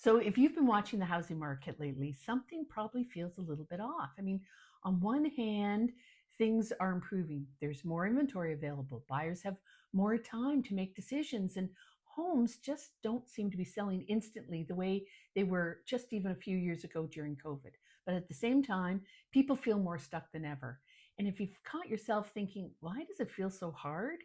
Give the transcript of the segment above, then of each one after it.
So if you've been watching the housing market lately, something probably feels a little bit off. I mean, on one hand, things are improving. There's more inventory available. Buyers have more time to make decisions, and homes just don't seem to be selling instantly the way they were just even a few years ago during COVID. But at the same time, people feel more stuck than ever. And if you've caught yourself thinking, why does it feel so hard?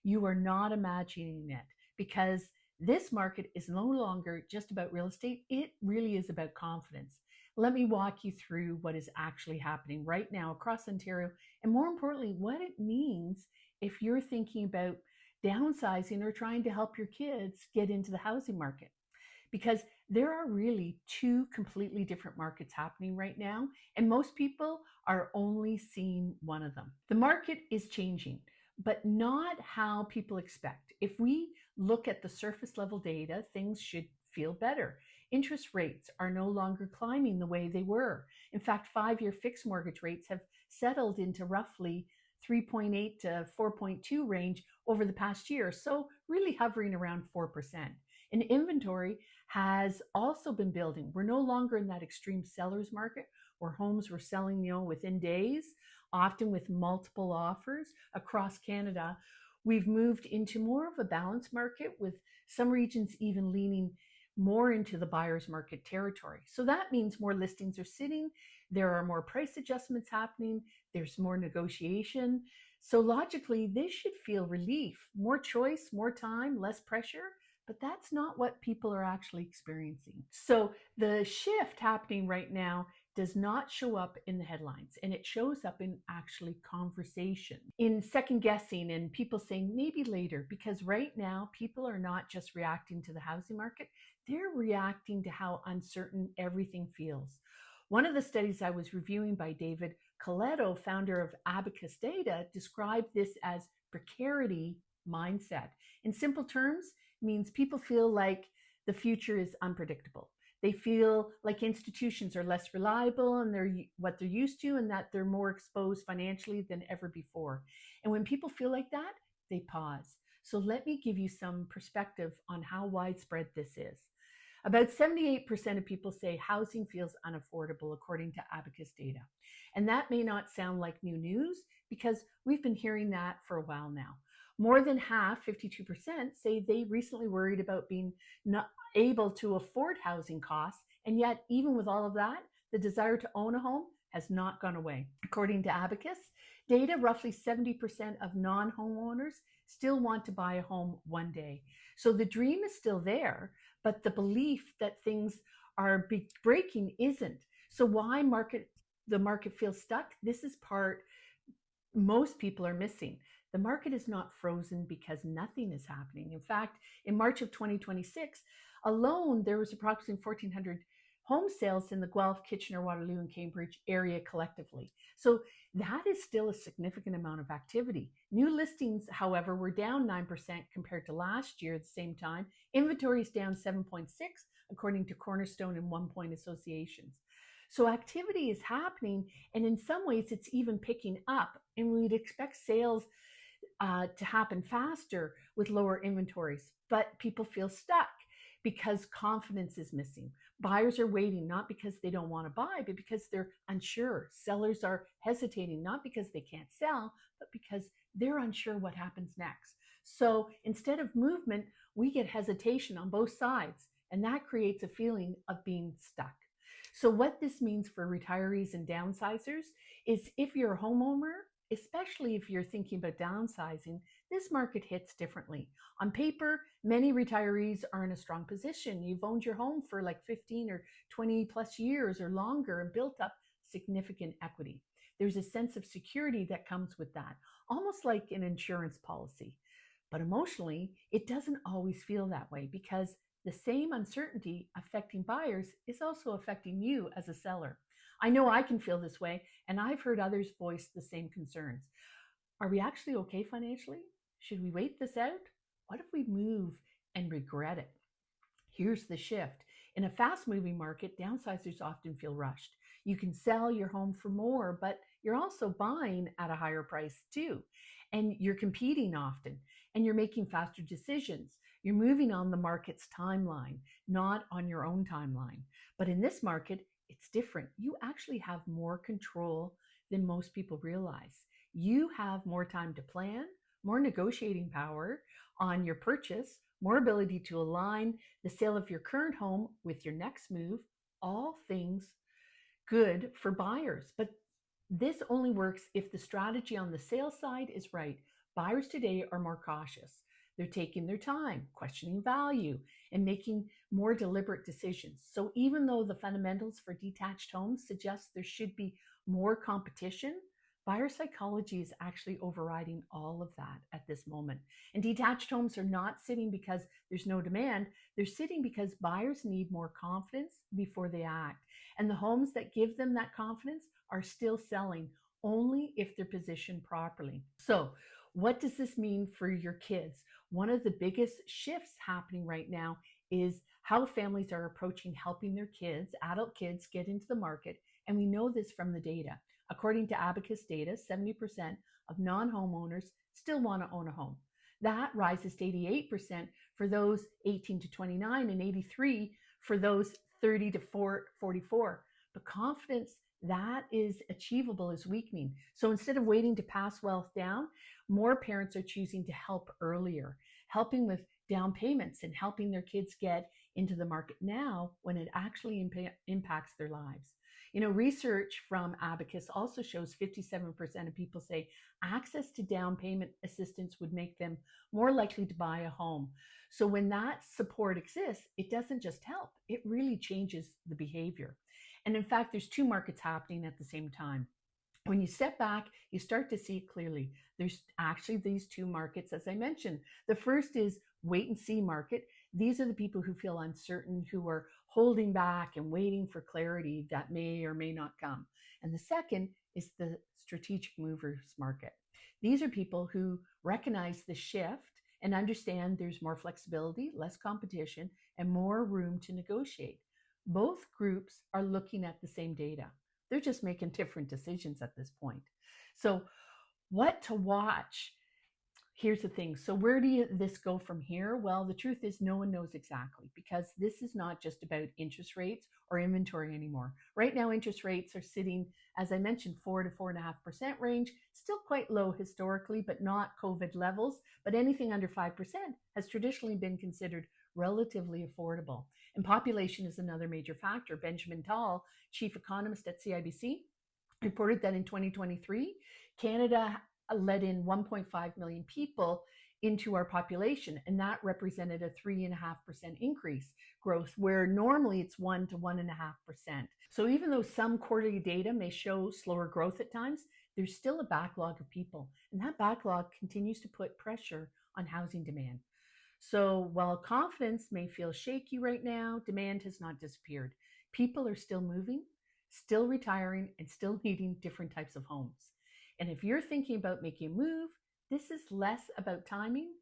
You are not imagining it, because this market is no longer just about real estate. It really is about confidence. Let me walk you through what is actually happening right now across Ontario, and more importantly, what it means if you're thinking about downsizing or trying to help your kids get into the housing market. Because there are really two completely different markets happening right now, and most people are only seeing one of them. The market is changing, but not how people expect. If we look at the surface level data, things should feel better. Interest rates are no longer climbing the way they were. In fact, 5-year fixed mortgage rates have settled into roughly 3.8 to 4.2 range over the past year, so really hovering around 4%. And inventory has also been building. We're no longer in that extreme seller's market where homes were selling, within days, often with multiple offers across Canada. We've moved into more of a balanced market, with some regions even leaning more into the buyer's market territory. So that means more listings are sitting, there are more price adjustments happening, there's more negotiation. So logically, this should feel relief, more choice, more time, less pressure. But that's not what people are actually experiencing. So the shift happening right now does not show up in the headlines, and it shows up in actually conversation, in second guessing, and people saying maybe later, because right now people are not just reacting to the housing market, they're reacting to how uncertain everything feels. One of the studies I was reviewing by David Coletto, founder of Abacus Data, described this as precarity mindset. In simple terms, means people feel like the future is unpredictable. They feel like institutions are less reliable and they're what they're used to, and that they're more exposed financially than ever before. And when people feel like that, they pause. So let me give you some perspective on how widespread this is. About 78% of people say housing feels unaffordable, according to Abacus data. And that may not sound like new news, because we've been hearing that for a while now. More than half, 52%, say they recently worried about being not able to afford housing costs. And yet, even with all of that, the desire to own a home has not gone away. According to Abacus data, roughly 70% of non-homeowners still want to buy a home one day. So the dream is still there, but the belief that things are breaking isn't. So why the market feels stuck? This is part most people are missing. The market is not frozen because nothing is happening. In fact, in March of 2026 alone, there was approximately 1,400 home sales in the Guelph, Kitchener, Waterloo, and Cambridge area collectively. So that is still a significant amount of activity. New listings, however, were down 9% compared to last year at the same time. Inventory is down 7.6%, according to Cornerstone and One Point Associations. So activity is happening, and in some ways it's even picking up, and we'd expect sales to happen faster with lower inventories, but people feel stuck because confidence is missing. Buyers are waiting, not because they don't want to buy, but because they're unsure. Sellers are hesitating, not because they can't sell, but because they're unsure what happens next. So instead of movement, we get hesitation on both sides, and that creates a feeling of being stuck. So what this means for retirees and downsizers is, if you're a homeowner, especially if you're thinking about downsizing, this market hits differently. On paper, many retirees are in a strong position. You've owned your home for like 15 or 20 plus years or longer and built up significant equity. There's a sense of security that comes with that, almost like an insurance policy. But emotionally, it doesn't always feel that way, because the same uncertainty affecting buyers is also affecting you as a seller. I know I can feel this way, and I've heard others voice the same concerns. Are we actually okay financially? Should we wait this out? What if we move and regret it? Here's the shift. In a fast-moving market, downsizers often feel rushed. You can sell your home for more, but you're also buying at a higher price too. And you're competing often, and you're making faster decisions. You're moving on the market's timeline, not on your own timeline. But in this market, it's different. You actually have more control than most people realize. You have more time to plan, more negotiating power on your purchase, more ability to align the sale of your current home with your next move, all things good for buyers. But this only works if the strategy on the sales side is right. Buyers today are more cautious. They're taking their time, questioning value, and making more deliberate decisions. So even though the fundamentals for detached homes suggest there should be more competition, buyer psychology is actually overriding all of that at this moment. And detached homes are not sitting because there's no demand. They're sitting because buyers need more confidence before they act. And the homes that give them that confidence are still selling only if they're positioned properly. So, what does this mean for your kids? One of the biggest shifts happening right now is how families are approaching helping their kids, adult kids, get into the market. And we know this from the data. According to Abacus data, 70% of non homeowners still want to own a home. That rises to 88% for those 18 to 29 and 83 for those 30 to 44. But confidence that is achievable is weakening. So instead of waiting to pass wealth down, more parents are choosing to help earlier, helping with down payments and helping their kids get into the market now when it actually impacts their lives. You know, research from Abacus also shows 57% of people say access to down payment assistance would make them more likely to buy a home. So when that support exists, it doesn't just help, it really changes the behavior. And in fact, there's two markets happening at the same time. When you step back, you start to see it clearly. There's actually these two markets, as I mentioned. The first is wait and see market. These are the people who feel uncertain, who are holding back and waiting for clarity that may or may not come. And the second is the strategic movers market. These are people who recognize the shift and understand there's more flexibility, less competition, and more room to negotiate. Both groups are looking at the same data. They're just making different decisions at this point. So, what to watch? Here's the thing. So, where do this go from here? Well, the truth is, no one knows exactly because this is not just about interest rates or inventory anymore. Right now, interest rates are sitting, as I mentioned, 4 to 4.5% range, still quite low historically, but not COVID levels. But anything under 5% has traditionally been considered relatively affordable. And population is another major factor. Benjamin Tal, chief economist at CIBC, reported that in 2023, Canada let in 1.5 million people into our population, and that represented a 3.5% increase growth, where normally it's 1 to 1.5%. So even though some quarterly data may show slower growth at times, there's still a backlog of people, and that backlog continues to put pressure on housing demand. So while confidence may feel shaky right now, demand has not disappeared. People are still moving, still retiring, and still needing different types of homes. And if you're thinking about making a move, this is less about timing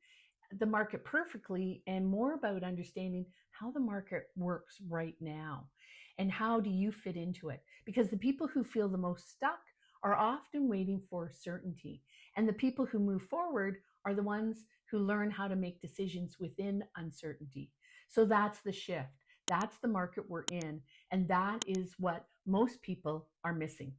the market perfectly and more about understanding how the market works right now and how do you fit into it. Because the people who feel the most stuck are often waiting for certainty. And the people who move forward are the ones who learn how to make decisions within uncertainty. So that's the shift. That's the market we're in. And that is what most people are missing.